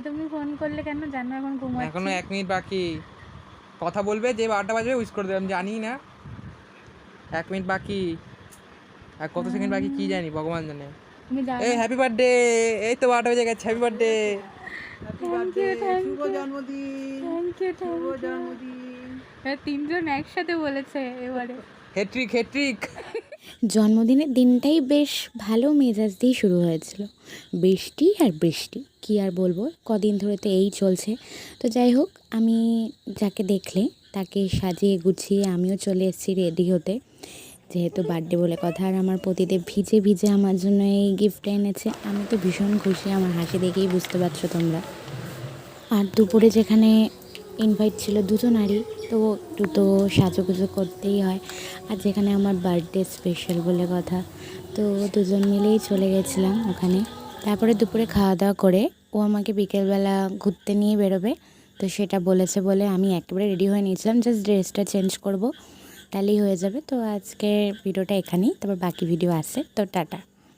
তুমি ফোন করলে কেন? জানো এখন ঘুমাচ্ছি। এখনো 1 মিনিট বাকি। কথা বলবে, যে 12টা বাজবে উইশ করে দেবে, আমি জানি না। 1 মিনিট বাকি। আর কত সেকেন্ড বাকি কি জানি, ভগবান জানে। তুমি এই জানো। Happy birthday. এই তো 12টা বেজে গেছে, happy birthday. Happy thank birthday, you, thank শুভ ইউ, জন্মদিন, থ্যাংক ইউ, শুভ থ্যাংক ইউ। জন্মদিন। তিনজন একসাথে বলেছে এবারে। Hattrick hattrick. জন্মদিনের দিনটাই বেশ ভালো মেজাজ দিয়ে শুরু হয়েছিল। বৃষ্টি আর বৃষ্টি, কী আর বলবো, কদিন ধরে তো এই চলছে। তো যাই হোক, আমি যাকে দেখলে তাকে সাজিয়ে গুছিয়ে আমিও চলে এসেছি রেডি হতে, যেহেতু বার্থডে বলে কথা। আর আমার পতিদেব ভিজে ভিজে আমার জন্য এই গিফটটা এনেছে। আমি তো ভীষণ খুশি, আমার হাসি দেখেই বুঝতে পারছো তোমরা। আর দুপুরে যেখানে ইনভাইট ছিল দুজনারই, তো একটু তো সাজুগুজু করতেই হয়। আর যেখানে আমার বার্থডে স্পেশাল বলে কথা, তো দুজন মিলেই চলে গেছিলাম ওখানে। তারপরে দুপুরে খাওয়া দাওয়া করে ও আমাকে বিকেলবেলা ঘুরতে নিয়ে বেরোবে, তো সেটা বলেছে বলে আমি একেবারে রেডি হয়ে নিয়েছিলাম, জাস্ট ড্রেসটা চেঞ্জ করব, তাহলেই হয়ে যাবে। তো আজকের ভিডিওটা এখানেই, তারপর বাকি ভিডিও আছে, তো টাটা।